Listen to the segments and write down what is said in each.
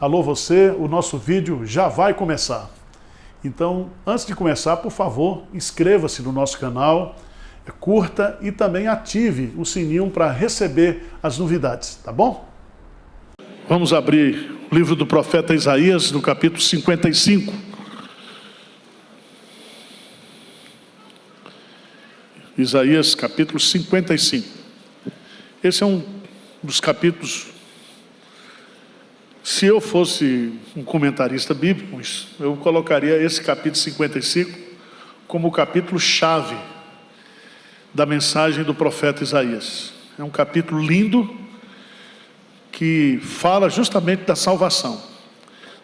Alô você, o nosso vídeo já vai começar. Então, antes de começar, por favor, inscreva-se no nosso canal, curta e também ative o sininho para receber as novidades, tá bom? Vamos abrir o livro do profeta Isaías, no capítulo 55. Isaías, capítulo 55. Esse é um dos capítulos. Se eu fosse um comentarista bíblico, eu colocaria esse capítulo 55 como o capítulo-chave da mensagem do profeta Isaías. É um capítulo lindo que fala justamente da salvação.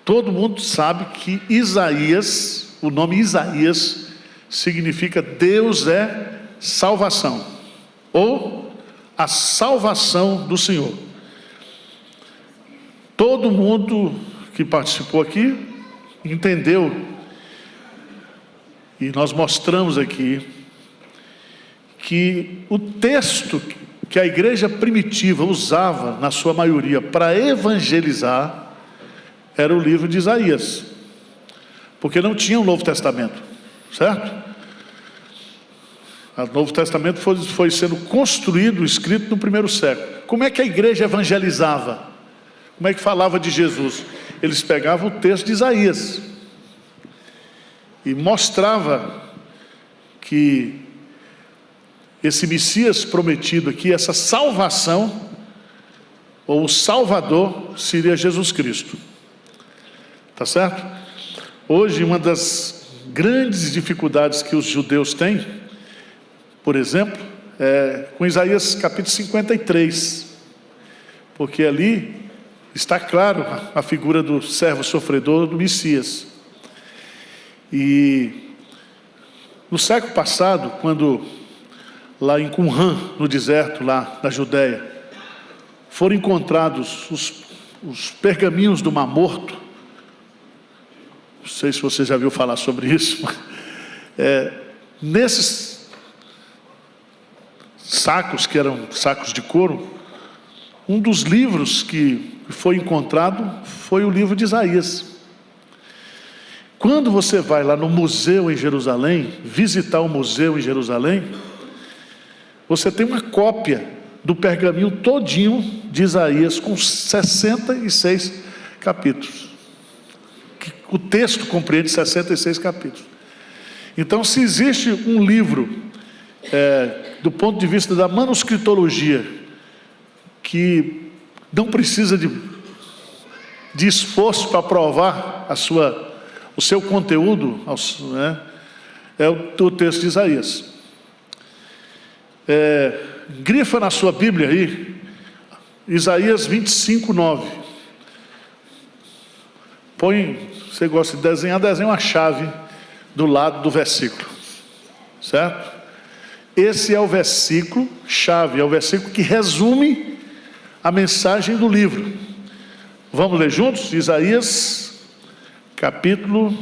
Todo mundo sabe que Isaías, o nome Isaías, significa Deus é salvação, ou a salvação do Senhor. Todo mundo que participou aqui entendeu, e nós mostramos aqui, que o texto que a igreja primitiva usava, na sua maioria, para evangelizar, era o livro de Isaías, porque não tinha um Novo Testamento, certo? O Novo Testamento foi sendo construído, escrito no primeiro século. Como é que a igreja evangelizava? Como é que falava de Jesus? Eles pegavam o texto de Isaías e mostrava que esse Messias prometido aqui, essa salvação, ou o Salvador, seria Jesus Cristo. Tá certo? Hoje, uma das grandes dificuldades que os judeus têm, por exemplo, é com Isaías capítulo 53, porque ali está claro a figura do servo sofredor, do Messias. E no século passado, quando lá em Qumran, no deserto lá da Judéia, foram encontrados os pergaminhos do Mar Morto, não sei se você já viu falar sobre isso, nesses sacos, que eram sacos de couro, um dos livros que foi encontrado foi o livro de Isaías. Quando você vai lá no museu em Jerusalém, visitar o museu em Jerusalém, você tem uma cópia do pergaminho todinho de Isaías, com 66 capítulos. O texto compreende 66 capítulos. Então, se existe um livro, do ponto de vista da manuscritologia, que não precisa de esforço para provar o seu conteúdo, é o texto de Isaías. Grifa na sua Bíblia aí, Isaías 25, 9. Você gosta de desenha uma chave do lado do versículo, certo? Esse é o versículo chave, é o versículo que resume a mensagem do livro. Vamos ler juntos? Isaías, capítulo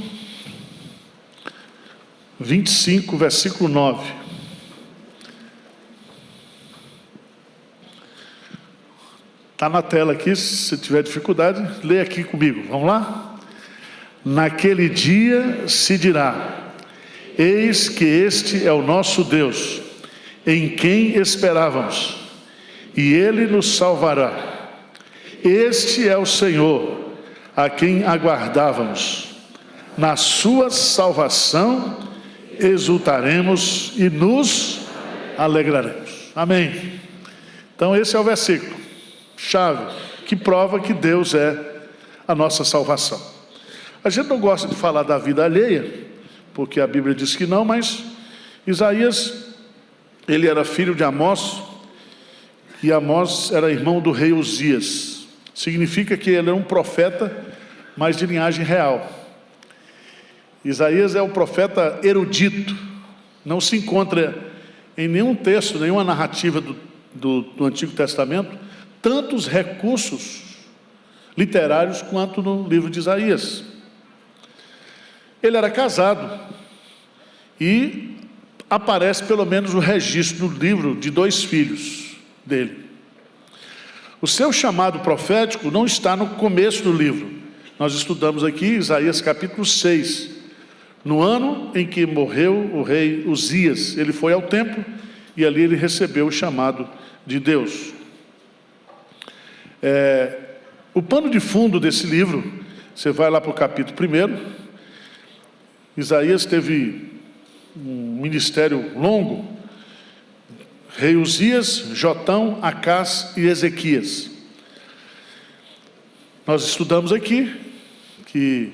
25, versículo 9. Está na tela aqui, se tiver dificuldade, lê aqui comigo. Vamos lá? Naquele dia se dirá: eis que este é o nosso Deus, em quem esperávamos, e Ele nos salvará. Este é o Senhor, a quem aguardávamos. Na sua salvação exultaremos e nos alegraremos. Amém. Então esse é o versículo chave que prova que Deus é a nossa salvação. A gente não gosta de falar da vida alheia, porque a Bíblia diz que não, mas Isaías, ele era filho de Amós, e Amós era irmão do rei Uzias. Significa que ele é um profeta, mas de linhagem real. Isaías é um profeta erudito, não se encontra em nenhum texto, nenhuma narrativa do Antigo Testamento, tantos recursos literários quanto no livro de Isaías. Ele era casado, e aparece pelo menos o registro no livro de 2 filhos dele. O seu chamado profético não está no começo do livro, Nós estudamos aqui Isaías capítulo 6, no ano em que morreu o rei Uzias. Ele foi ao templo e ali ele recebeu o chamado de Deus. O pano de fundo desse livro, você vai lá para o capítulo 1. Isaías teve um ministério longo. Rei Uzias, Jotão, Acás e Ezequias. Nós estudamos aqui que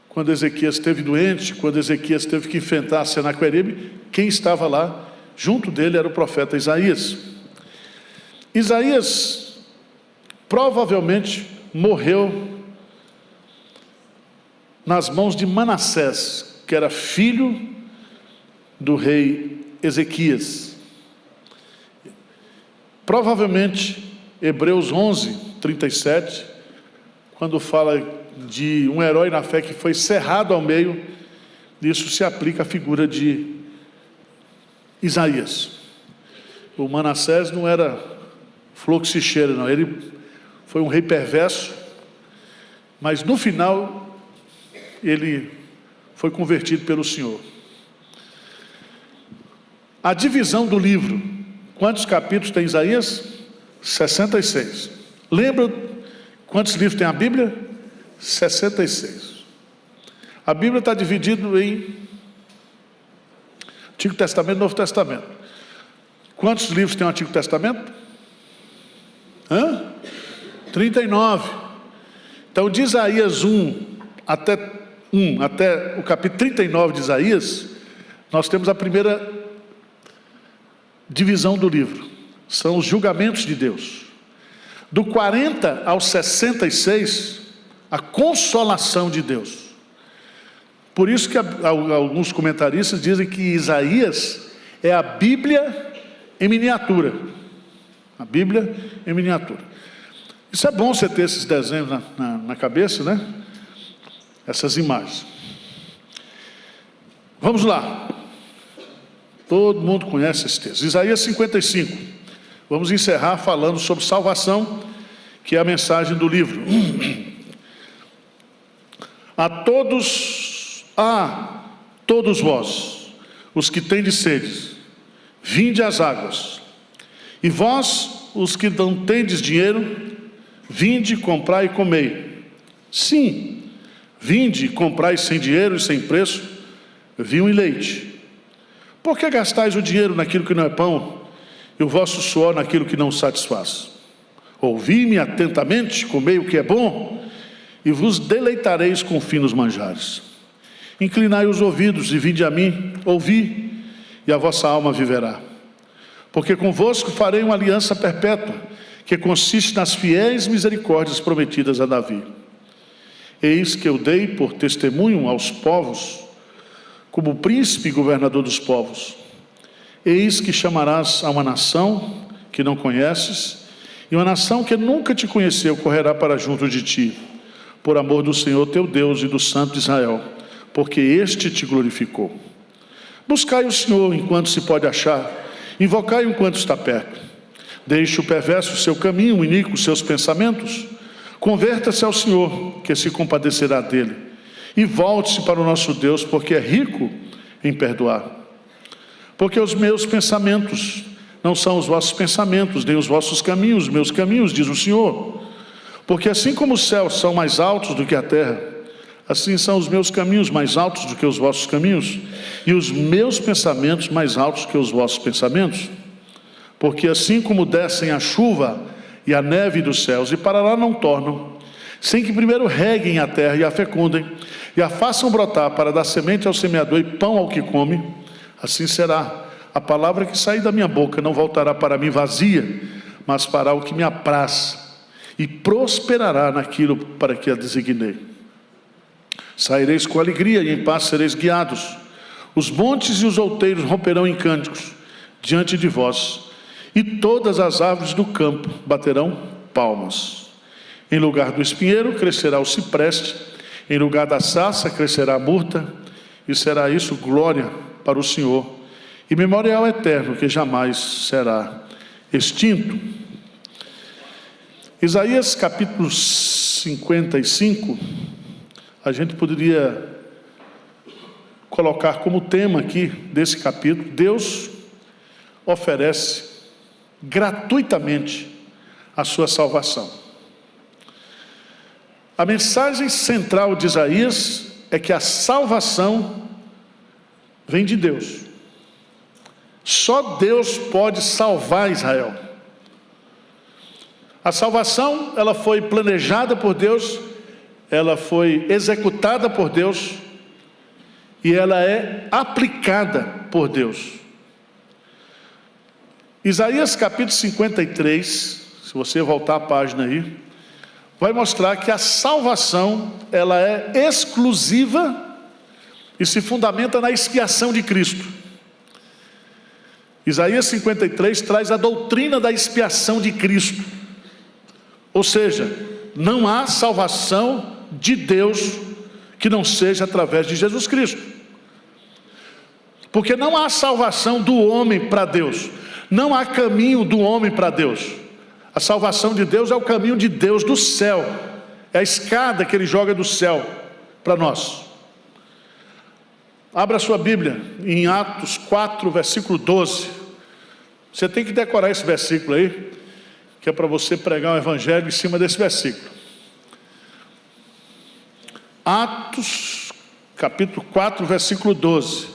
quando Ezequias esteve doente, quando Ezequias teve que enfrentar Senaqueribe, quem estava lá junto dele era o profeta Isaías. Isaías provavelmente morreu nas mãos de Manassés, que era filho do rei Ezequias. Provavelmente Hebreus 11, 37, quando fala de um herói na fé que foi cerrado ao meio, isso se aplica à figura de Isaías. O Manassés não era flor que se cheira, não. Ele foi um rei perverso, mas no final ele foi convertido pelo Senhor. A divisão do livro, quantos capítulos tem Isaías? 66. Lembra quantos livros tem a Bíblia? 66. A Bíblia está dividida em Antigo Testamento e Novo Testamento. Quantos livros tem o Antigo Testamento? 39. Então de Isaías 1 até o capítulo 39 de Isaías, nós temos a primeira divisão do livro. São os julgamentos de Deus. Do 40 ao 66, a consolação de Deus. Por isso que alguns comentaristas dizem que Isaías é a Bíblia em miniatura. A Bíblia em miniatura. Isso é bom você ter esses desenhos na cabeça, né? Essas imagens. Vamos lá. Todo mundo conhece esse texto. Isaías 55. Vamos encerrar falando sobre salvação, que é a mensagem do livro. A todos vós, os que tendes sede, vinde às águas. E vós, os que não tendes dinheiro, vinde, comprai e comei. Sim, vinde, comprai sem dinheiro e sem preço, vinho e leite. Por que gastais o dinheiro naquilo que não é pão, e o vosso suor naquilo que não satisfaz? Ouvi-me atentamente, comei o que é bom, e vos deleitareis com finos manjares. Inclinai os ouvidos e vinde a mim, ouvi, e a vossa alma viverá. Porque convosco farei uma aliança perpétua, que consiste nas fiéis misericórdias prometidas a Davi. Eis que eu dei por testemunho aos povos, como príncipe e governador dos povos. Eis que chamarás a uma nação que não conheces, e uma nação que nunca te conheceu correrá para junto de ti, por amor do Senhor teu Deus e do Santo de Israel, porque este te glorificou. Buscai o Senhor enquanto se pode achar, invocai enquanto está perto. Deixe o perverso o seu caminho, o iníquo os seus pensamentos. Converta-se ao Senhor, que se compadecerá dele, e volte-se para o nosso Deus, porque é rico em perdoar. Porque os meus pensamentos não são os vossos pensamentos, nem os vossos caminhos, os meus caminhos, diz o Senhor. Porque assim como os céus são mais altos do que a terra, assim são os meus caminhos mais altos do que os vossos caminhos, e os meus pensamentos mais altos que os vossos pensamentos. Porque assim como descem a chuva e a neve dos céus, e para lá não tornam, sem que primeiro reguem a terra e a fecundem, e a façam brotar para dar semente ao semeador e pão ao que come, assim será a palavra que sair da minha boca, não voltará para mim vazia, mas fará o que me apraz, e prosperará naquilo para que a designei. Saireis com alegria e em paz sereis guiados. Os montes e os outeiros romperão em cânticos diante de vós, e todas as árvores do campo baterão palmas. Em lugar do espinheiro crescerá o cipreste, em lugar da sarça crescerá a murta, e será isso glória para o Senhor, e memorial eterno que jamais será extinto. Isaías capítulo 55, a gente poderia colocar como tema aqui desse capítulo: Deus oferece gratuitamente a sua salvação. A mensagem central de Isaías é que a salvação vem de Deus. Só Deus pode salvar Israel. A salvação, ela foi planejada por Deus, ela foi executada por Deus e ela é aplicada por Deus. Isaías capítulo 53, se você voltar a página aí, vai mostrar que a salvação, ela é exclusiva e se fundamenta na expiação de Cristo. Isaías 53 traz a doutrina da expiação de Cristo. Ou seja, não há salvação de Deus que não seja através de Jesus Cristo. Porque não há salvação do homem para Deus. Não há caminho do homem para Deus. A salvação de Deus é o caminho de Deus do céu. É a escada que Ele joga do céu para nós. Abra sua Bíblia em Atos 4, versículo 12. Você tem que decorar esse versículo aí, que é para você pregar um evangelho em cima desse versículo. Atos, capítulo 4, versículo 12.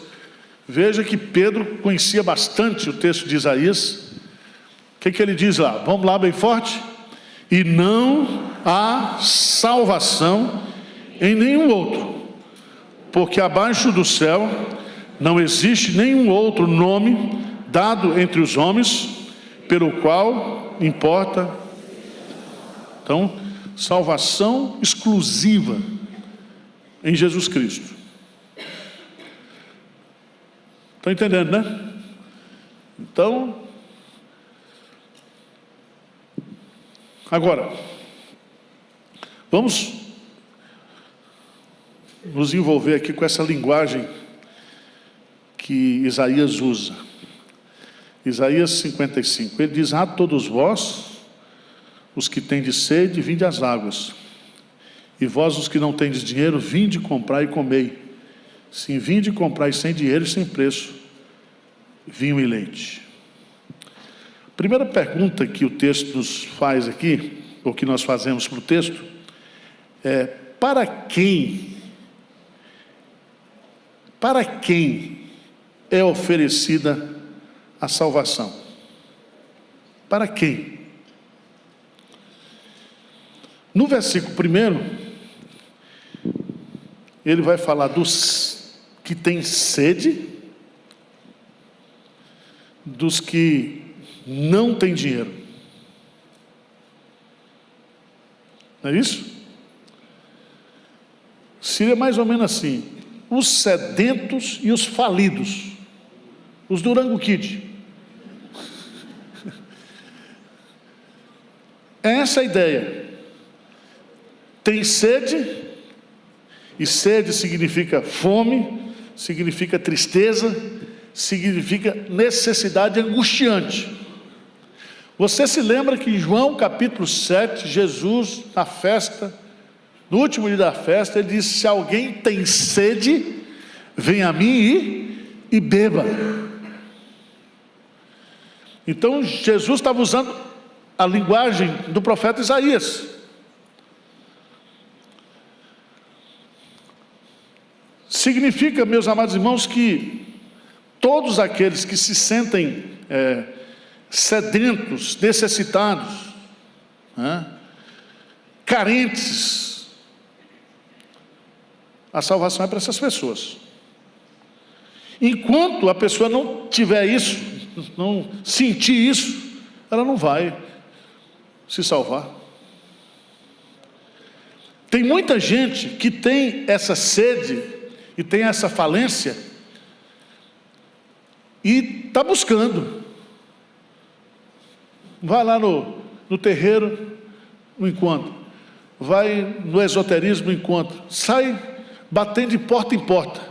Veja que Pedro conhecia bastante o texto de Isaías. O que ele diz lá? Vamos lá bem forte. E não há salvação em nenhum outro, porque abaixo do céu não existe nenhum outro nome dado entre os homens, pelo qual importa. Então, salvação exclusiva em Jesus Cristo. Estão entendendo, né? Então, agora, vamos nos envolver aqui com essa linguagem que Isaías usa. Isaías 55, ele diz: a todos vós, os que tendes sede, vinde às águas, e vós, os que não tendes dinheiro, vinde comprar e comei. Sim, vinde comprar sem dinheiro e sem preço, vinho e leite. Primeira pergunta que o texto nos faz aqui, ou que nós fazemos para o texto, é: para quem é oferecida a salvação? Para quem? No versículo 1, ele vai falar dos que têm sede, dos que não têm dinheiro. Não é isso? Seria mais ou menos assim: os sedentos e os falidos, os Durango Kid. É essa a ideia. Tem sede, e sede significa fome, significa tristeza, significa necessidade angustiante. Você se lembra que em João capítulo 7, Jesus, na festa, no último dia da festa, ele disse: se alguém tem sede, venha a mim e beba. Então Jesus estava usando a linguagem do profeta Isaías. Significa, meus amados irmãos, que todos aqueles que se sentem sedentos, necessitados, carentes, a salvação é para essas pessoas. Enquanto a pessoa não tiver isso, não sentir isso, ela não vai se salvar. Tem muita gente que tem essa sede e tem essa falência e está buscando. Vai lá no terreiro, no encontro. Vai no esoterismo, no encontro. Sai batendo de porta em porta.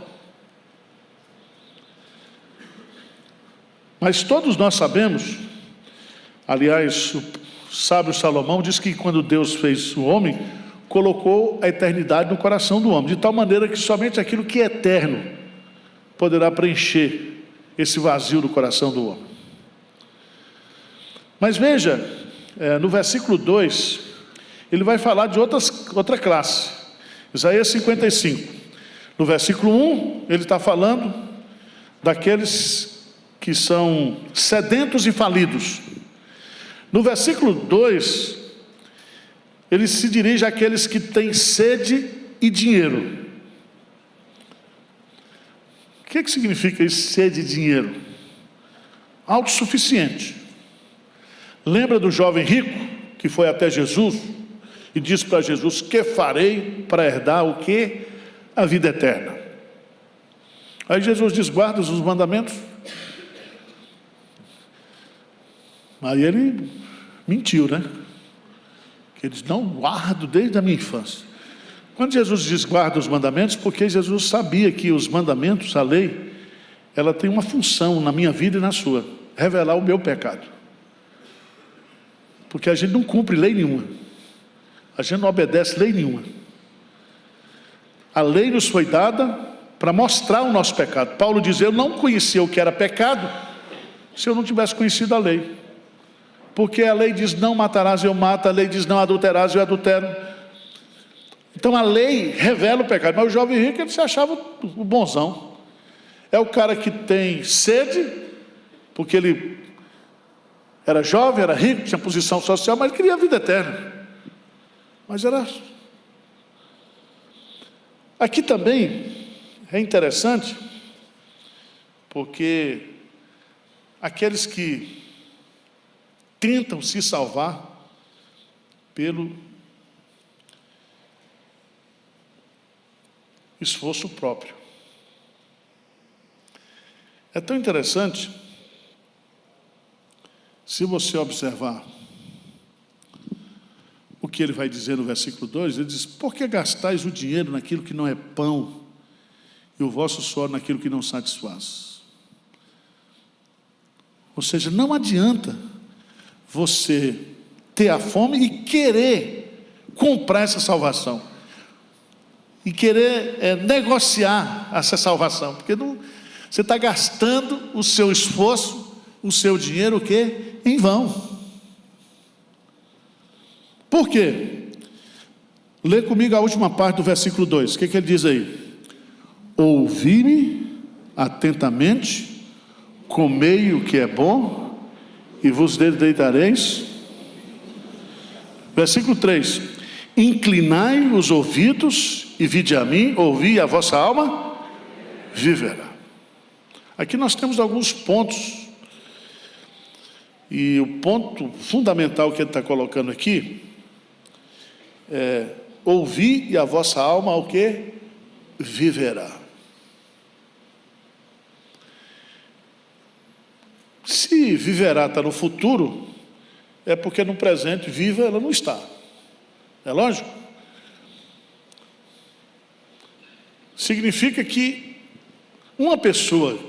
Mas todos nós sabemos, aliás, o sábio Salomão diz que quando Deus fez o homem, colocou a eternidade no coração do homem, de tal maneira que somente aquilo que é eterno poderá preencher esse vazio do coração do homem. Mas veja, no versículo 2, ele vai falar de outra classe. Isaías 55. No versículo 1, ele está falando daqueles que são sedentos e falidos. No versículo 2, ele se dirige àqueles que têm sede e dinheiro. O que significa isso, sede e dinheiro? Autossuficiente. Lembra do jovem rico que foi até Jesus e disse para Jesus: que farei para herdar o que? A vida eterna. Aí Jesus diz: guarda os mandamentos. Aí ele mentiu, né? Ele diz: não guardo desde a minha infância. Quando Jesus diz guarda os mandamentos, porque Jesus sabia que os mandamentos, a lei, ela tem uma função na minha vida e na sua: revelar o meu pecado. Porque a gente não cumpre lei nenhuma, a gente não obedece lei nenhuma. A lei nos foi dada para mostrar o nosso pecado. Paulo diz: eu não conhecia o que era pecado se eu não tivesse conhecido a lei. Porque a lei diz não matarás, eu mato. A lei diz não adulterarás, eu adultero. Então a lei revela o pecado. Mas o jovem rico, ele se achava o bonzão. É o cara que tem sede, porque ele era jovem, era rico, tinha posição social, mas ele queria a vida eterna. Mas era... Aqui também é interessante, porque aqueles que tentam se salvar pelo esforço próprio. É tão interessante, se você observar o que ele vai dizer no versículo 2, ele diz: por que gastais o dinheiro naquilo que não é pão e o vosso suor naquilo que não satisfaz? Ou seja, não adianta você ter a fome e querer comprar essa salvação, e querer negociar essa salvação, porque não, você está gastando o seu esforço, o seu dinheiro, o quê? Em vão. Por quê? Lê comigo a última parte do versículo 2. O que ele diz aí? Ouvi-me atentamente, comei o que é bom e vos deitareis. Versículo 3: inclinai os ouvidos e vinde a mim, ouvi, a vossa alma viverá. Aqui nós temos alguns pontos, e o ponto fundamental que ele está colocando aqui é: ouvi e a vossa alma o que? Viverá. Se viverá está no futuro, é porque no presente viva ela não está. É lógico? Significa que uma pessoa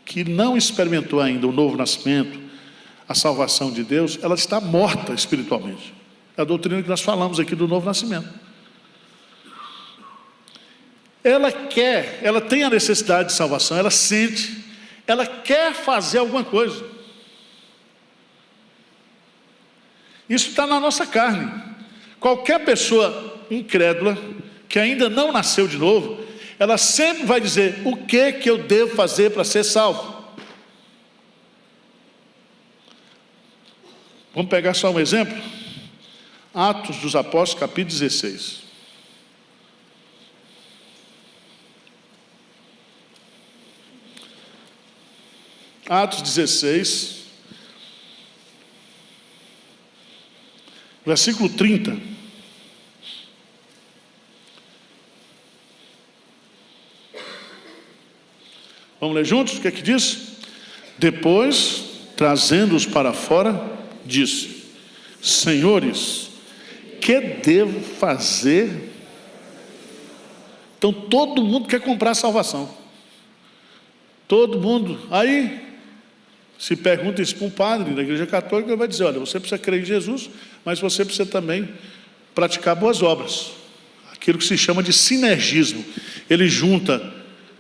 que não experimentou ainda o novo nascimento, a salvação de Deus, ela está morta espiritualmente. É a doutrina que nós falamos aqui do novo nascimento. Ela tem a necessidade de salvação, ela sente, ela quer fazer alguma coisa. Isso está na nossa carne. Qualquer pessoa incrédula, que ainda não nasceu de novo, ela sempre vai dizer: o que eu devo fazer para ser salvo? Vamos pegar só um exemplo? Atos dos Apóstolos, capítulo 16. Atos 16, versículo 30. Vamos ler juntos? O que é que diz? Depois, trazendo-os para fora, disse: senhores, que devo fazer? Então todo mundo quer comprar a salvação. Todo mundo. Aí se pergunta isso para um padre da igreja católica, ele vai dizer: olha, você precisa crer em Jesus, mas você precisa também praticar boas obras. aquilo que se chama de sinergismo. Ele junta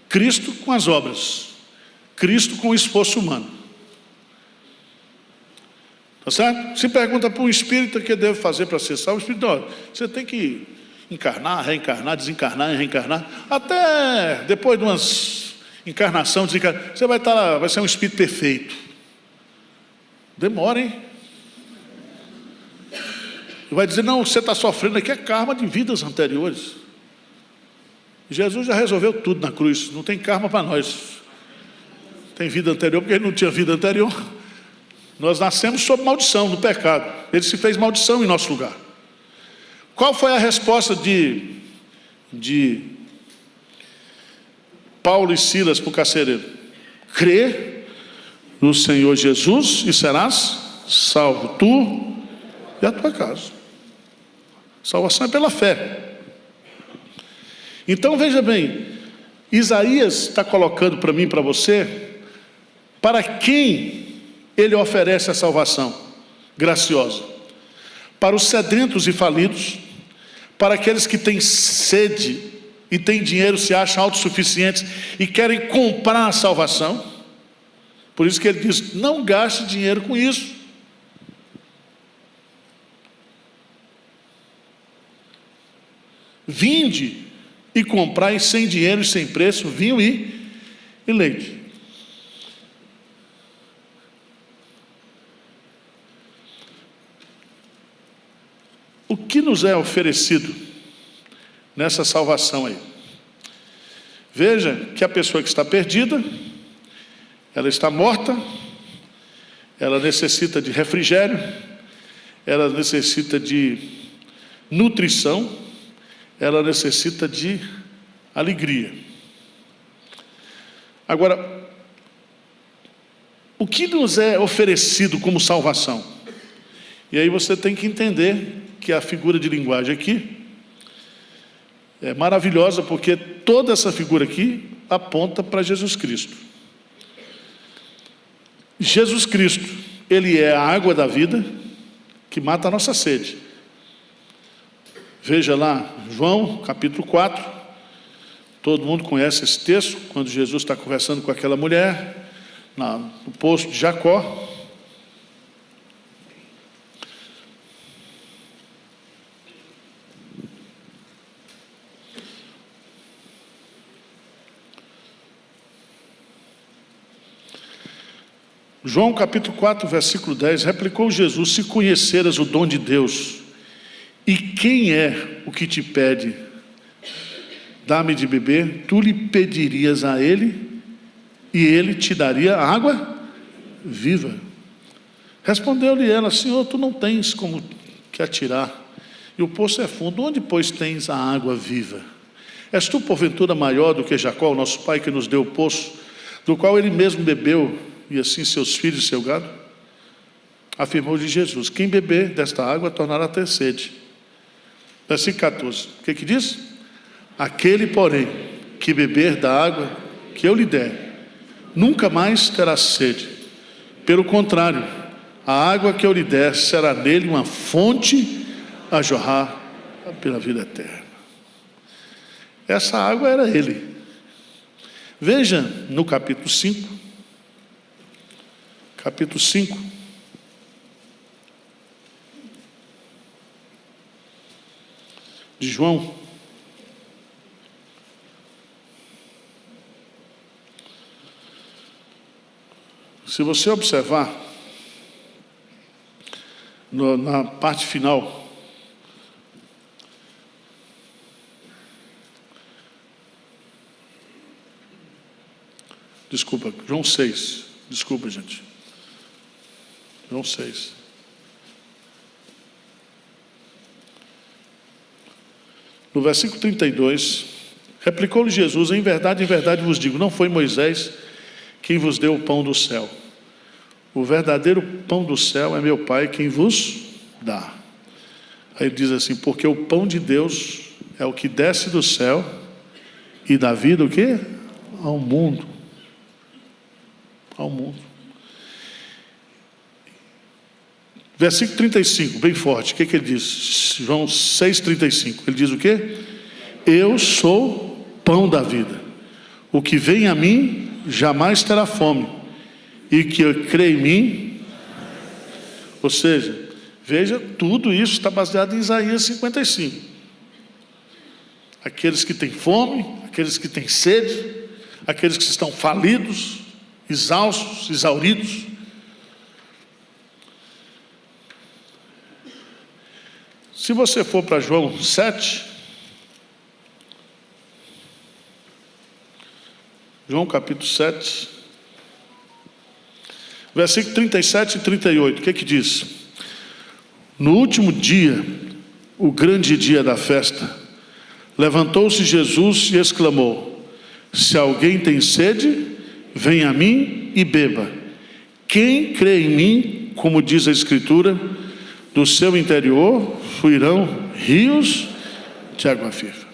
Cristo com as obras, Cristo com o esforço humano. Tá certo? Se pergunta para um espírita o que deve fazer para ser salvo, o espírito, olha, você tem que encarnar, reencarnar, desencarnar e reencarnar, até depois de umas encarnação, desencarnação, você vai ser um espírito perfeito. Demora, hein? E vai dizer, não, o que você está sofrendo aqui é karma de vidas anteriores. Jesus já resolveu tudo na cruz, não tem karma para nós. Tem vida anterior, porque ele não tinha vida anterior. Nós nascemos sob maldição, no pecado. Ele se fez maldição em nosso lugar. Qual foi a resposta de Paulo e Silas para o carcereiro? Crê no Senhor Jesus e serás salvo, tu e a tua casa. Salvação é pela fé. Então veja bem, Isaías está colocando para mim e para você, para quem ele oferece a salvação graciosa? Para os sedentos e falidos, para aqueles que têm sede e têm dinheiro, se acham autossuficientes e querem comprar a salvação. Por isso que ele diz, não gaste dinheiro com isso. Vinde e comprai sem dinheiro e sem preço vinho e leite. O que nos é oferecido nessa salvação aí? Veja que a pessoa que está perdida, ela está morta, ela necessita de refrigério, ela necessita de nutrição, ela necessita de alegria. Agora, o que nos é oferecido como salvação? E aí você tem que entender que a figura de linguagem aqui é maravilhosa, porque toda essa figura aqui aponta para Jesus Cristo. Jesus Cristo, ele é a água da vida que mata a nossa sede. Veja lá, João, capítulo 4, todo mundo conhece esse texto, quando Jesus está conversando com aquela mulher, no poço de Jacó. João capítulo 4, versículo 10, replicou Jesus, se conheceras o dom de Deus, e quem é o que te pede, dá-me de beber, tu lhe pedirias a ele, e ele te daria água viva. Respondeu-lhe ela, Senhor, tu não tens como que atirar, e o poço é fundo, onde pois tens a água viva? És tu porventura maior do que Jacó, o nosso pai, que nos deu o poço, do qual ele mesmo bebeu, e assim seus filhos e seu gado? Afirmou-lhe Jesus, quem beber desta água tornará a ter sede. Versículo 14, o que diz? Aquele, porém, que beber da água que eu lhe der, nunca mais terá sede. Pelo contrário, a água que eu lhe der será nele uma fonte a jorrar pela vida eterna. Essa água era ele. Veja no capítulo 5, de João, se você observar na parte final, desculpa, João 6, desculpa gente, João 6. No versículo 32, replicou-lhe Jesus, em verdade vos digo, não foi Moisés quem vos deu o pão do céu. O verdadeiro pão do céu é meu Pai quem vos dá. Aí ele diz assim, porque o pão de Deus é o que desce do céu e dá vida o quê? Ao mundo. Ao mundo. Versículo 35, bem forte, o que ele diz? João 6,35, ele diz o quê? Eu sou pão da vida. O que vem a mim jamais terá fome, e que crê em mim. Ou seja, veja, tudo isso está baseado em Isaías 55. Aqueles que têm fome, aqueles que têm sede, aqueles que estão falidos, exaustos, exauridos. Se você for para João 7, João capítulo 7, versículo 37 e 38, o que que diz? No último dia, o grande dia da festa, levantou-se Jesus e exclamou: se alguém tem sede, venha a mim e beba. Quem crê em mim, como diz a Escritura, do seu interior fluirão rios de água viva.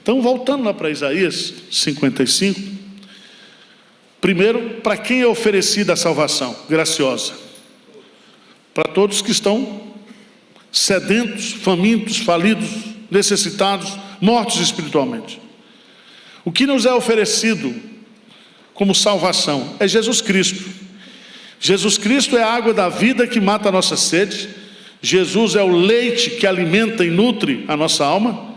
Então, voltando lá para Isaías 55, primeiro, para quem é oferecida a salvação graciosa? Para todos que estão sedentos, famintos, falidos, necessitados, mortos espiritualmente. O que nos é oferecido como salvação é Jesus Cristo. Jesus Cristo é a água da vida que mata a nossa sede. Jesus é o leite que alimenta e nutre a nossa alma.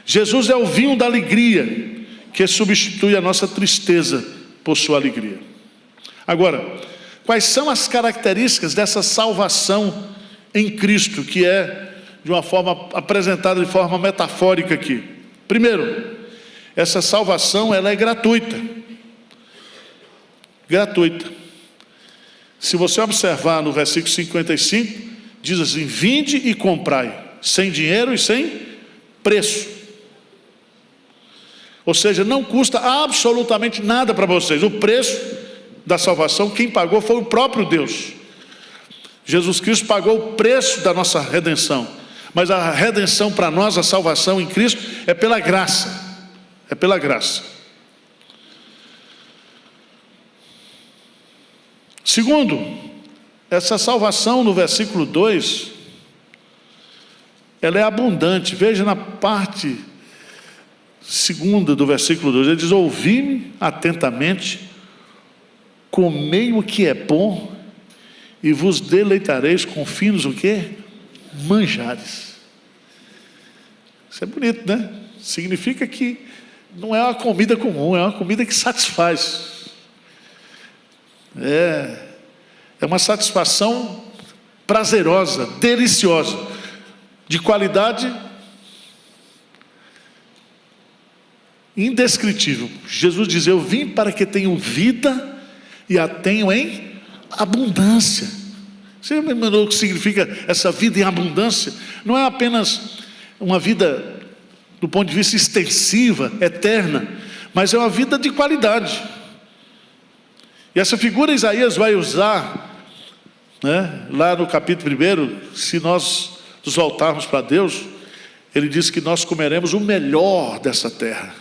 Jesus é o vinho da alegria que substitui a nossa tristeza por sua alegria. Agora, quais são as características dessa salvação em Cristo, que é de uma forma apresentada de forma metafórica aqui? Primeiro, essa salvação ela é gratuita. Gratuita. Se você observar no versículo 55, diz assim: vinde e comprai, sem dinheiro e sem preço. Ou seja, não custa absolutamente nada para vocês. O preço da salvação, quem pagou foi o próprio Deus. Jesus Cristo pagou o preço da nossa redenção. Mas a redenção para nós, a salvação em Cristo, é pela graça. É pela graça. Segundo, essa salvação no versículo 2, ela é abundante. Veja na parte segunda do versículo 2, ele diz: ouvi-me atentamente, comei o que é bom, e vos deleitareis com finos o quê? Manjares. Isso é bonito, né? Significa que não é uma comida comum, é uma comida que satisfaz. É uma satisfação prazerosa, deliciosa, de qualidade indescritível. Jesus diz: eu vim para que tenham vida e a tenham em abundância. Você imaginou o que significa essa vida em abundância? Não é apenas uma vida do ponto de vista extensiva, eterna, mas é uma vida de qualidade. E essa figura Isaías vai usar, né, lá no capítulo 1, se nós nos voltarmos para Deus, ele diz que nós comeremos o melhor dessa terra.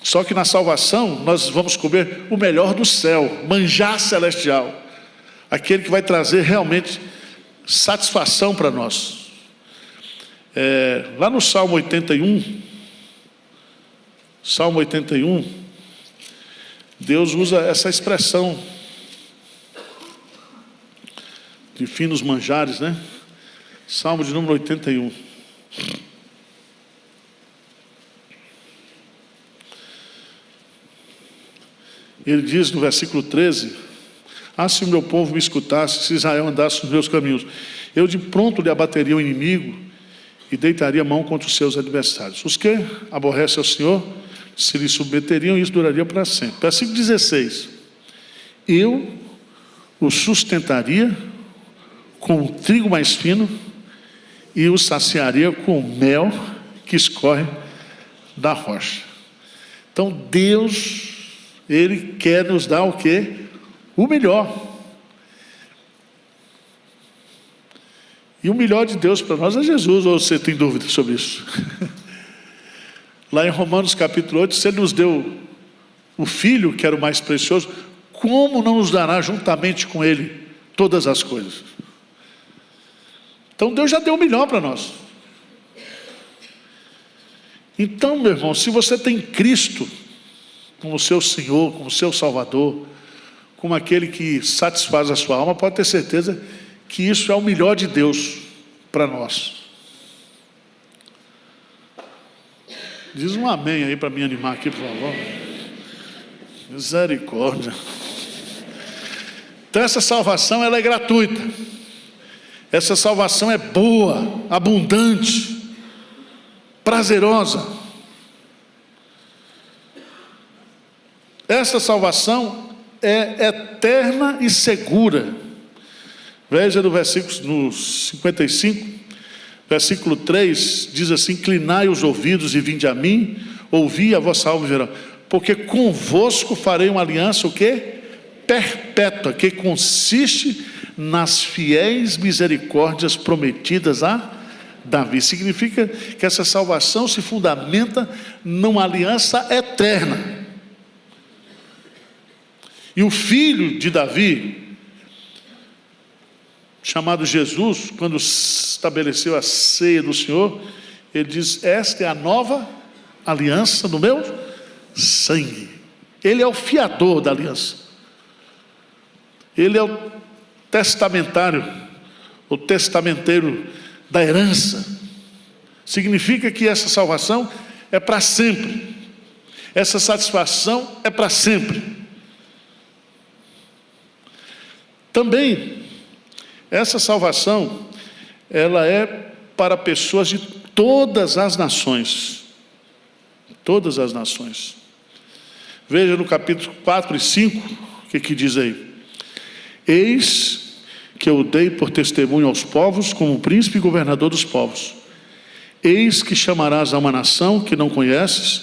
Só que na salvação nós vamos comer o melhor do céu, manjar celestial, aquele que vai trazer realmente satisfação para nós. Lá no Salmo 81, Deus usa essa expressão de finos manjares, né? Salmo de número 81. Ele diz no versículo 13: ah, se o meu povo me escutasse, se Israel andasse nos meus caminhos, eu de pronto lhe abateria o inimigo e deitaria a mão contra os seus adversários. Os que aborrecem ao Senhor se lhe submeteriam, e isso duraria para sempre. Versículo 16: eu o sustentaria com o trigo mais fino e o saciaria com o mel que escorre da rocha. Então Deus, Ele quer nos dar o quê? O melhor. E o melhor de Deus para nós é Jesus, ou você tem dúvida sobre isso? Lá em Romanos capítulo 8, se Ele nos deu o Filho, que era o mais precioso, como não nos dará juntamente com Ele todas as coisas? Então Deus já deu o melhor para nós. Então, meu irmão, se você tem Cristo como seu Senhor, como seu Salvador, como aquele que satisfaz a sua alma, pode ter certeza que isso é o melhor de Deus para nós. Diz um amém aí para me animar aqui, por favor. Misericórdia. Então essa salvação, ela é gratuita. Essa salvação é boa, abundante, prazerosa. Essa salvação é eterna e segura. Veja no versículo 55, versículo 3, diz assim: inclinai os ouvidos e vinde a mim, ouvi a vossa alma e verão, porque convosco farei uma aliança, o quê? Perpétua, que consiste nas fiéis misericórdias prometidas a Davi. Significa que essa salvação se fundamenta numa aliança eterna. E o filho de Davi, chamado Jesus, quando estabeleceu a ceia do Senhor, ele diz: esta é a nova aliança do meu sangue. Ele é o fiador da aliança. Ele é o testamentário, o testamenteiro da herança. Significa que essa salvação é para sempre. Essa satisfação é para sempre. Também, essa salvação, ela é para pessoas de todas as nações. Todas as nações. Veja no capítulo 4 e 5, o que diz aí? Eis que eu dei por testemunho aos povos, como príncipe e governador dos povos. Eis que chamarás a uma nação que não conheces,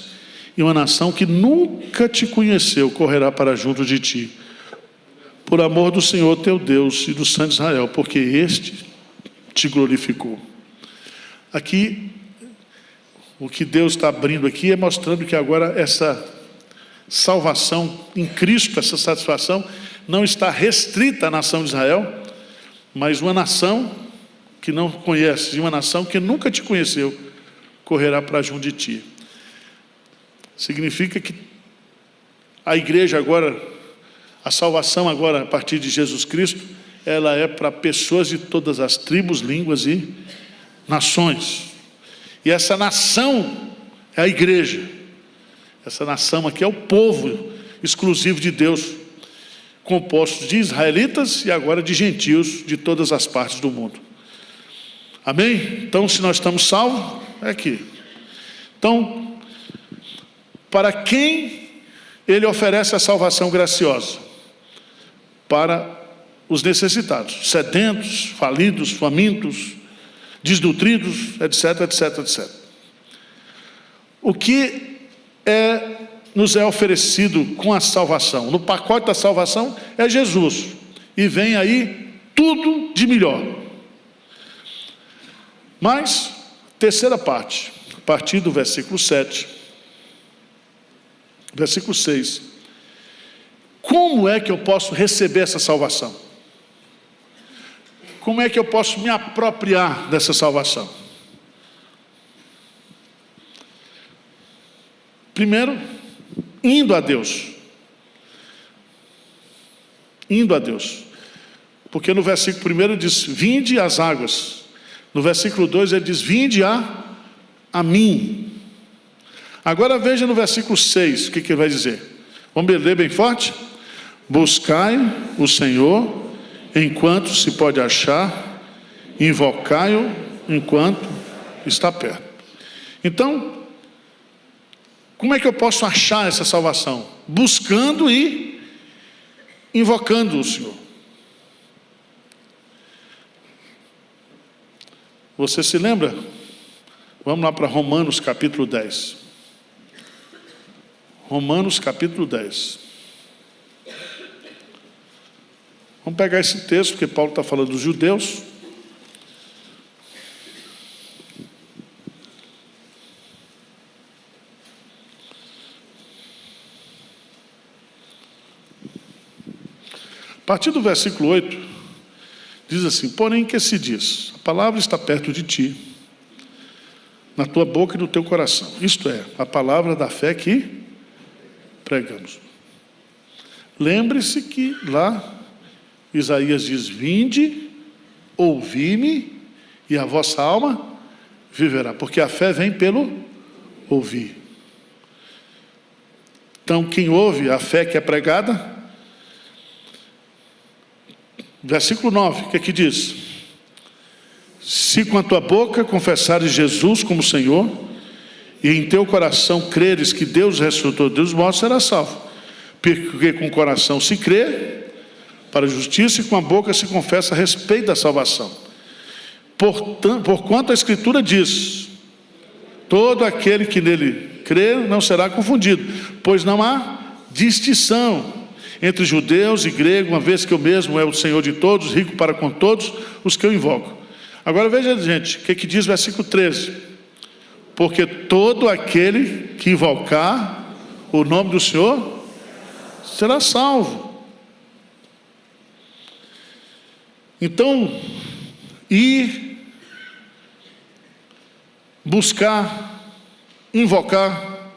e uma nação que nunca te conheceu correrá para junto de ti, por amor do Senhor teu Deus e do Santo de Israel, porque este te glorificou. Aqui, o que Deus está abrindo aqui é mostrando que agora essa salvação em Cristo, essa satisfação, não está restrita à nação de Israel, mas uma nação que não conhece, e uma nação que nunca te conheceu, correrá para junto de ti. Significa que a igreja agora, a salvação agora, a partir de Jesus Cristo, ela é para pessoas de todas as tribos, línguas e nações. E essa nação é a igreja. Essa nação aqui é o povo exclusivo de Deus, composto de israelitas e agora de gentios de todas as partes do mundo. Amém? Então, se nós estamos salvos, é aqui. Então, para quem ele oferece a salvação graciosa? Para os necessitados, sedentos, falidos, famintos, desnutridos, etc, etc, etc. O que nos é oferecido com a salvação? No pacote da salvação é Jesus. E vem aí tudo de melhor. Mas, terceira parte, a partir do versículo 7, versículo 6. Como é que eu posso receber essa salvação? Como é que eu posso me apropriar dessa salvação? Primeiro, indo a Deus. Indo a Deus. Porque no versículo 1 ele diz: vinde às águas. No versículo 2 ele diz: vinde a mim. Agora veja no versículo 6 o que ele vai dizer. Vamos ler bem forte? Buscai o Senhor enquanto se pode achar, invocai-o enquanto está perto. Então, como é que eu posso achar essa salvação? Buscando e invocando o Senhor. Você se lembra? Vamos lá para Romanos capítulo 10. Romanos capítulo 10. Vamos pegar esse texto, porque Paulo está falando dos judeus. A partir do versículo 8, diz assim: porém que se diz, a palavra está perto de ti, na tua boca e no teu coração. Isto é, a palavra da fé que pregamos. Lembre-se que lá Isaías diz: vinde, ouvi-me, e a vossa alma viverá. Porque a fé vem pelo ouvir. Então, quem ouve a fé que é pregada. Versículo 9, o que é que diz? Se com a tua boca confessares Jesus como Senhor, e em teu coração creres que Deus ressuscitou dos mortos, serás salvo. Porque com o coração se crê para a justiça, e com a boca se confessa a respeito da salvação. Porquanto a Escritura diz: todo aquele que nele crê não será confundido, pois não há distinção entre judeus e gregos, uma vez que o mesmo é o Senhor de todos, rico para com todos os que eu invoco. Agora veja, gente, o que diz o versículo 13: porque todo aquele que invocar o nome do Senhor será salvo. Então, ir, buscar, invocar,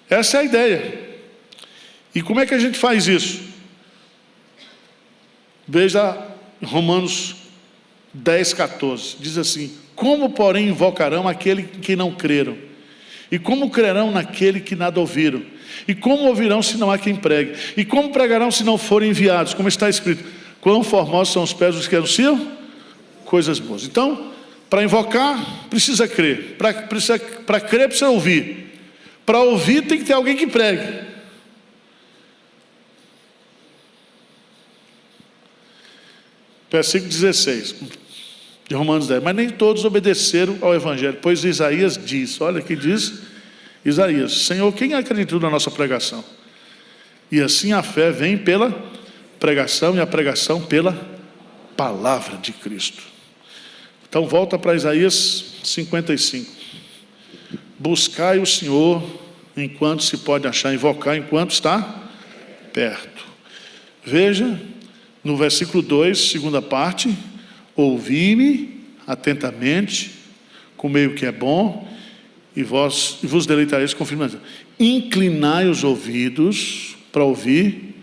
essa é a ideia. E como é que a gente faz isso? Veja Romanos 10, 14, diz assim: como porém invocarão aquele que não creram? E como crerão naquele que nada ouviram? E como ouvirão se não há quem pregue? E como pregarão se não forem enviados? Como está escrito: quão formosos são os pés dos que anunciam coisas boas. Então, para invocar, precisa crer. Para crer, precisa ouvir. Para ouvir, tem que ter alguém que pregue. Versículo 16 de Romanos 10. Mas nem todos obedeceram ao Evangelho, pois Isaías diz, olha que diz Isaías: Senhor, quem acreditou na nossa pregação? E assim a fé vem pela pregação, e a pregação pela palavra de Cristo. Então volta para Isaías 55. Buscai o Senhor enquanto se pode achar, invocar enquanto está perto. Veja no versículo 2, segunda parte: ouvi-me atentamente, comei o que é bom, e vos deleitareis com firmeza. Inclinai os ouvidos para ouvir,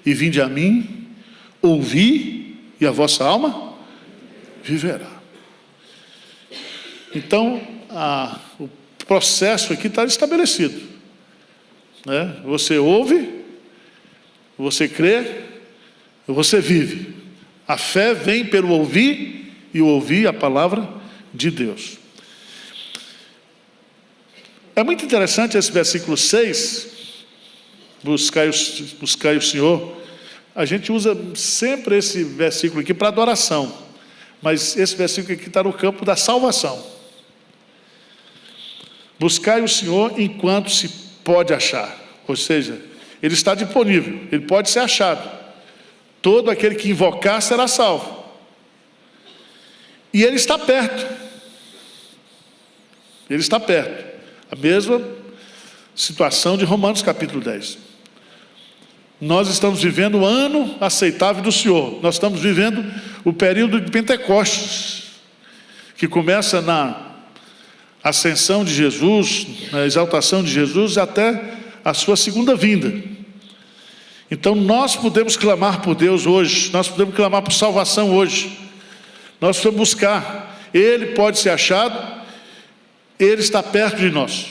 e vinde a mim, ouvi, e a vossa alma viverá. Então, o processo aqui está estabelecido, né? Você ouve, você crê, você vive. A fé vem pelo ouvir, e o ouvir a palavra de Deus. É muito interessante esse versículo 6, buscai o Senhor. A gente usa sempre esse versículo aqui para adoração, mas esse versículo aqui está no campo da salvação. Buscai o Senhor enquanto se pode achar, ou seja, Ele está disponível, Ele pode ser achado. Todo aquele que invocar será salvo. E Ele está perto. Ele está perto. A mesma situação de Romanos capítulo 10. Nós estamos vivendo o ano aceitável do Senhor. Nós estamos vivendo o período de Pentecostes, que começa na ascensão de Jesus, na exaltação de Jesus, até a sua segunda vinda. Então nós podemos clamar por Deus hoje, nós podemos clamar por salvação hoje, nós podemos buscar. Ele pode ser achado, Ele está perto de nós.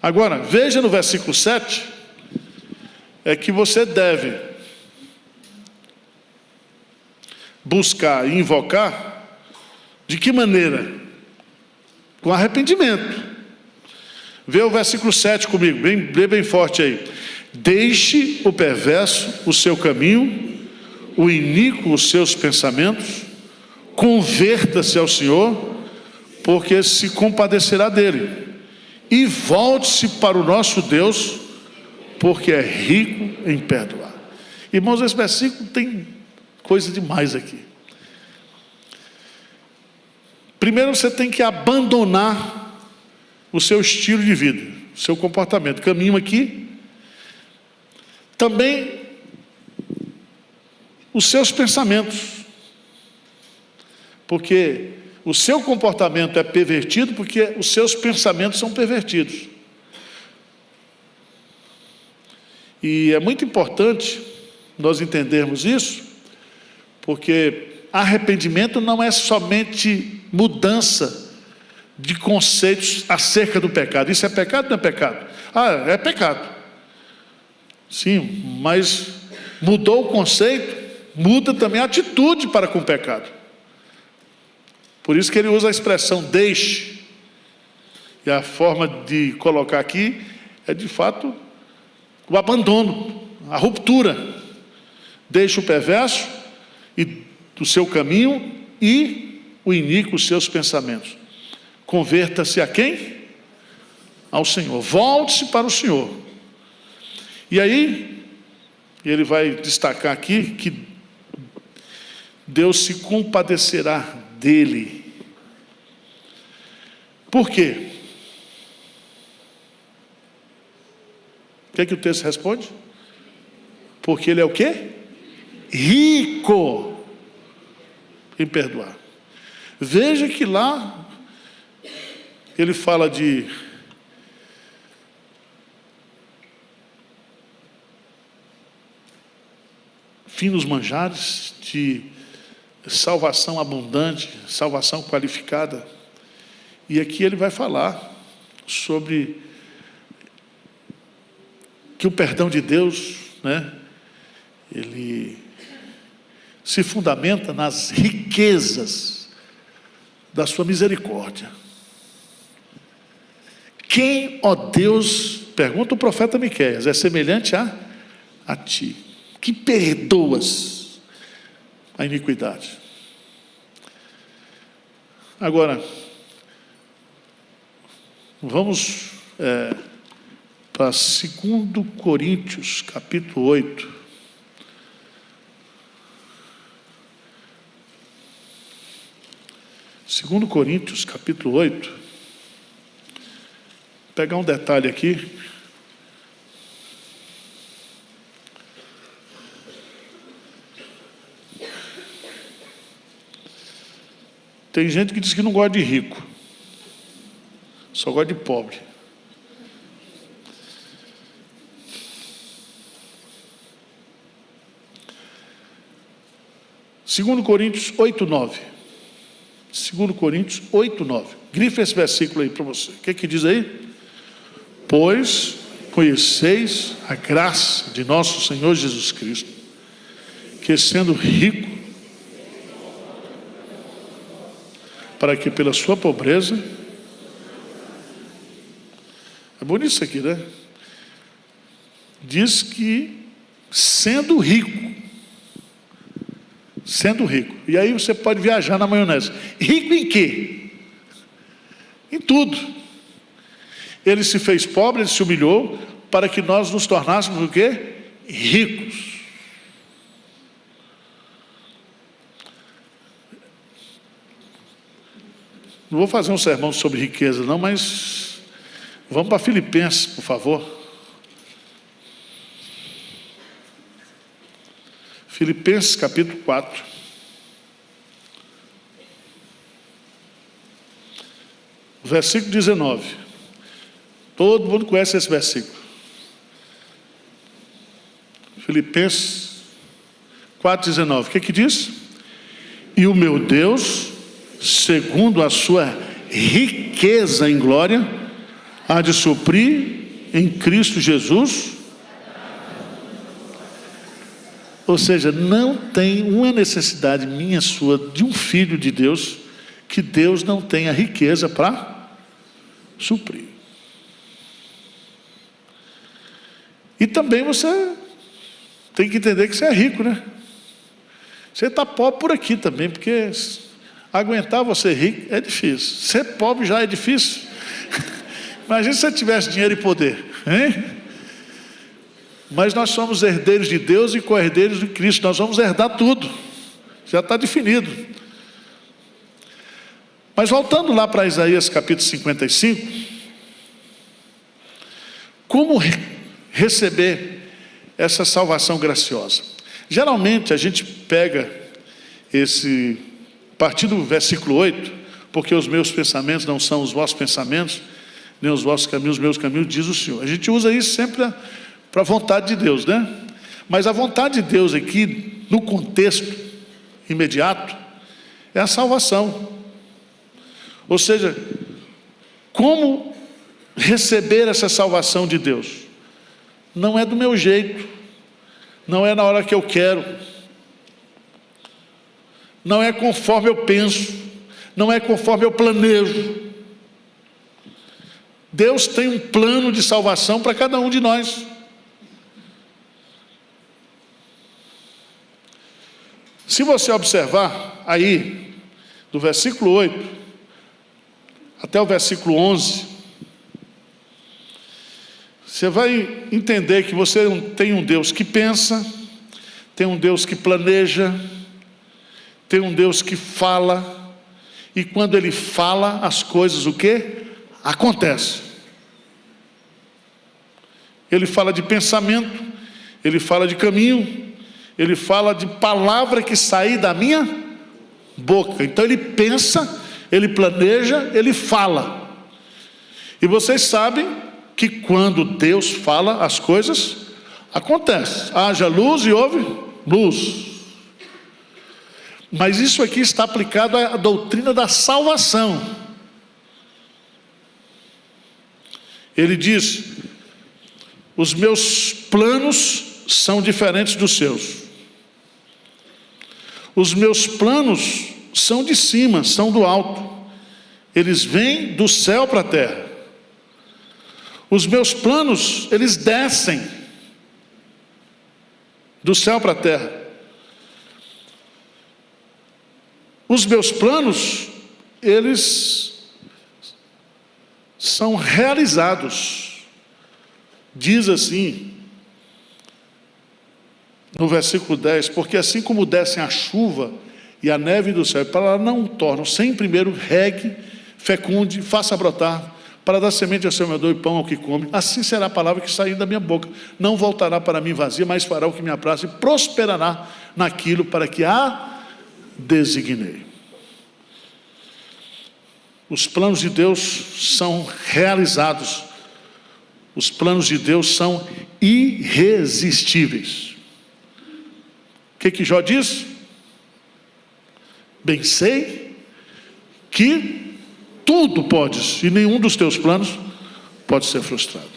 Agora, veja no versículo 7, é que você deve buscar e invocar, de que maneira? Com arrependimento. Vê o versículo 7 comigo, bem forte aí. Deixe o perverso o seu caminho, o iníquo os seus pensamentos, converta-se ao Senhor, porque se compadecerá dele, e volte-se para o nosso Deus, porque é rico em perdoar. Irmãos, esse versículo tem coisa demais aqui. Primeiro você tem que abandonar o seu estilo de vida, o seu comportamento. Caminho aqui. Também os seus pensamentos. Porque o seu comportamento é pervertido porque os seus pensamentos são pervertidos. E é muito importante nós entendermos isso, porque arrependimento não é somente mudança de conceitos acerca do pecado. Isso é pecado ou não é pecado? Ah, é pecado. Sim, mas mudou o conceito, muda também a atitude para com o pecado. Por isso que ele usa a expressão deixe. E a forma de colocar aqui é de fato o abandono, a ruptura. Deixe o perverso e do seu caminho e o iníquo os seus pensamentos. Converta-se a quem? Ao Senhor. Volte-se para o Senhor. E aí, ele vai destacar aqui que Deus se compadecerá dele. Por quê? O que é que o texto responde? Porque ele é o quê? Rico em perdoar. Veja que lá ele fala de fim nos manjares, de salvação abundante, salvação qualificada. E aqui ele vai falar sobre que o perdão de Deus, né, ele se fundamenta nas riquezas da sua misericórdia. Quem, ó Deus, pergunta o profeta Miqueias, é semelhante a ti, que perdoas a iniquidade. Agora, vamos para 2 Coríntios, capítulo 8. 2 Coríntios, capítulo 8. Vou pegar um detalhe aqui. Tem gente que diz que não gosta de rico, só gosta de pobre. Segundo Coríntios 8:9. 2 Coríntios 8:9. Grifa esse versículo aí para você. O que diz aí? Pois conheceis a graça de nosso Senhor Jesus Cristo, que sendo rico, para que pela sua pobreza, é bonito isso aqui, né? Diz que sendo rico, e aí você pode viajar na maionese. Rico em quê? Em tudo. Ele se fez pobre, ele se humilhou, para que nós nos tornássemos o quê? Ricos. Não vou fazer um sermão sobre riqueza não, mas vamos para Filipenses, por favor. Filipenses capítulo 4. Versículo 19. Todo mundo conhece esse versículo. Filipenses 4:19. O que diz? E o meu Deus, segundo a sua riqueza em glória, há de suprir em Cristo Jesus. Ou seja, não tem uma necessidade minha, sua, de um filho de Deus, que Deus não tenha riqueza para suprir. E também você tem que entender que você é rico, né? Você está pobre por aqui também, porque aguentar você rico é difícil. Ser pobre já é difícil. Imagina se você tivesse dinheiro e poder, hein? Mas nós somos herdeiros de Deus e co-herdeiros de Cristo. Nós vamos herdar tudo. Já está definido. Mas voltando lá para Isaías capítulo 55. Como receber essa salvação graciosa? Geralmente a gente pega a partir do versículo 8, porque os meus pensamentos não são os vossos pensamentos, nem os vossos caminhos, os meus caminhos, diz o Senhor. A gente usa isso sempre para a vontade de Deus, né? Mas a vontade de Deus aqui, no contexto imediato, é a salvação. Ou seja, como receber essa salvação de Deus? Não é do meu jeito, não é na hora que eu quero, não é conforme eu penso, não é conforme eu planejo. Deus tem um plano de salvação para cada um de nós. Se você observar aí, do versículo 8 até o versículo 11, você vai entender que você tem um Deus que pensa, tem um Deus que planeja, tem um Deus que fala, e quando Ele fala, as coisas o quê? Acontecem. Ele fala de pensamento, Ele fala de caminho, Ele fala de palavra que sair da minha boca. Então Ele pensa, Ele planeja, Ele fala. E vocês sabem que quando Deus fala, as coisas acontecem. Haja luz e houve luz. Mas isso aqui está aplicado à doutrina da salvação. Ele diz: os meus planos são diferentes dos seus. Os meus planos são de cima, são do alto. Eles vêm do céu para a terra. Os meus planos, eles descem do céu para a terra. Os meus planos, eles são realizados. Diz assim, no versículo 10, porque assim como descem a chuva e a neve do céu, para lá não tornam, sem primeiro regue, fecunde, faça brotar, para dar semente ao semeador e pão ao que come, assim será a palavra que sair da minha boca. Não voltará para mim vazia, mas fará o que me apraz e prosperará naquilo para que a designei. Os planos de Deus são realizados. Os planos de Deus são irresistíveis. O que Jó diz? Bem sei que tudo podes, e nenhum dos teus planos pode ser frustrado.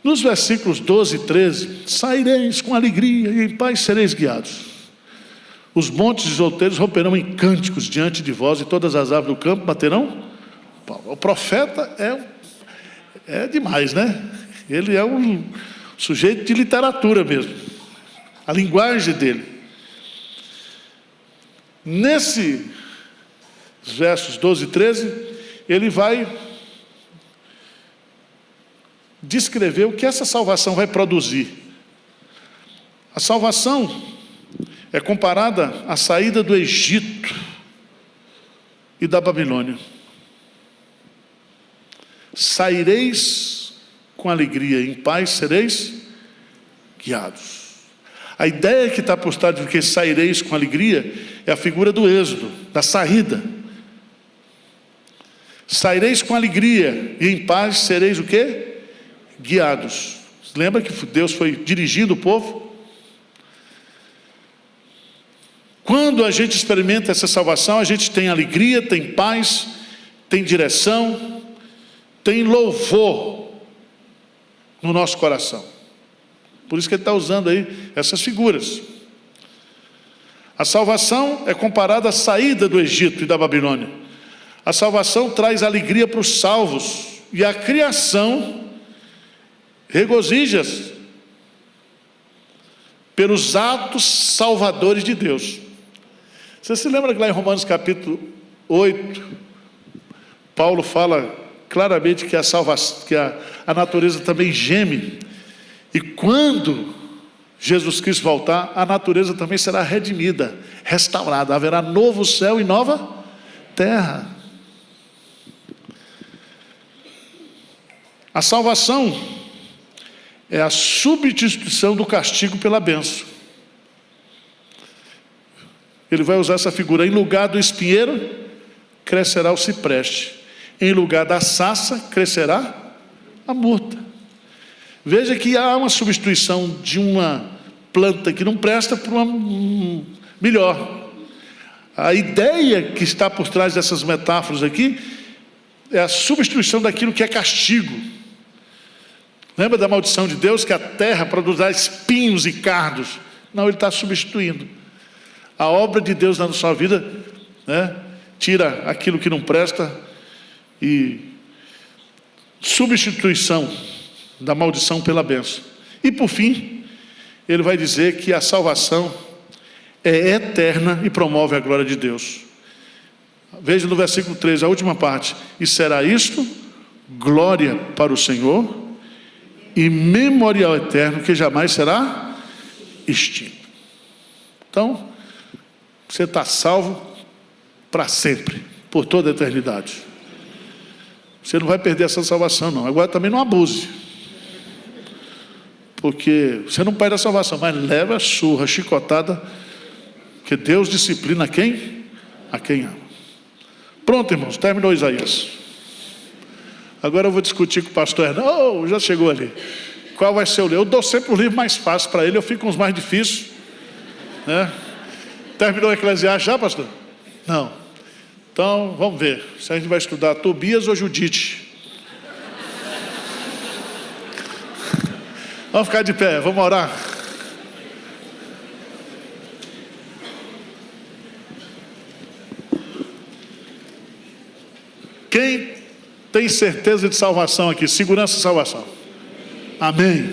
Nos versículos 12 e 13, saireis com alegria e em paz sereis guiados. Os montes e outeiros romperão em cânticos diante de vós, e todas as árvores do campo baterão. O profeta é demais, né? Ele é um sujeito de literatura mesmo. A linguagem dele. Nesse versos 12 e 13, ele vai descrever o que essa salvação vai produzir. A salvação é comparada à saída do Egito e da Babilônia. Saireis com alegria, em paz sereis guiados. A ideia que está por trás de que saireis com alegria é a figura do êxodo, da saída. Saireis com alegria e em paz sereis o quê? Guiados. Lembra que Deus foi dirigindo o povo? Quando a gente experimenta essa salvação, a gente tem alegria, tem paz, tem direção, tem louvor no nosso coração. Por isso que ele está usando aí essas figuras. A salvação é comparada à saída do Egito e da Babilônia. A salvação traz alegria para os salvos, e a criação regozija-se pelos atos salvadores de Deus. Você se lembra que lá em Romanos capítulo 8, Paulo fala claramente que a natureza também geme, e quando Jesus Cristo voltar, a natureza também será redimida, restaurada, haverá novo céu e nova terra. A salvação é a substituição do castigo pela bênção. ele vai usar essa figura. Em lugar do espinheiro, crescerá o cipreste. Em lugar da sarça, crescerá a murta. Veja que há uma substituição de uma planta que não presta por uma melhor. A ideia que está por trás dessas metáforas aqui é a substituição daquilo que é castigo. Lembra da maldição de Deus, que a terra produzirá espinhos e cardos? Não, ele está substituindo. A obra de Deus na sua vida, né, tira aquilo que não presta e substituição da maldição pela bênção. E por fim, ele vai dizer que a salvação é eterna e promove a glória de Deus. Veja no versículo 3, a última parte. E será isto glória para o Senhor e memorial eterno que jamais será extinto. Então, você está salvo para sempre, por toda a eternidade. Você não vai perder essa salvação, não. Agora também não abuse, porque você não perde a salvação, mas leva a surra, a chicotada, que Deus disciplina a quem ama. Pronto, irmãos, terminou Isaías. Agora eu vou discutir com o pastor Hernão. Já chegou ali. Qual vai ser o livro? Eu dou sempre o livro mais fácil para ele, eu fico com os mais difíceis, né? Terminou o Eclesiastes já, pastor? Não. Então, vamos ver se a gente vai estudar Tobias ou Judite. Vamos ficar de pé, vamos orar. Quem tem certeza de salvação aqui? Segurança e salvação. Amém.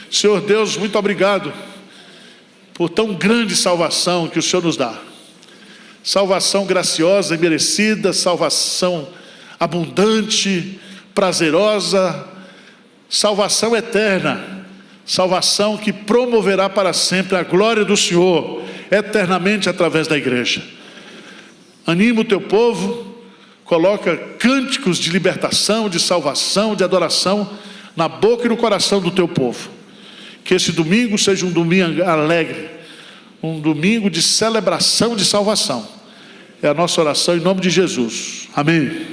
Senhor Deus, muito obrigado por tão grande salvação que o Senhor nos dá. Salvação graciosa e merecida, salvação abundante, prazerosa, salvação eterna, salvação que promoverá para sempre a glória do Senhor, eternamente através da igreja. Anima o teu povo, coloca cânticos de libertação, de salvação, de adoração na boca e no coração do teu povo. Que esse domingo seja um domingo alegre, um domingo de celebração de salvação. É a nossa oração em nome de Jesus. Amém.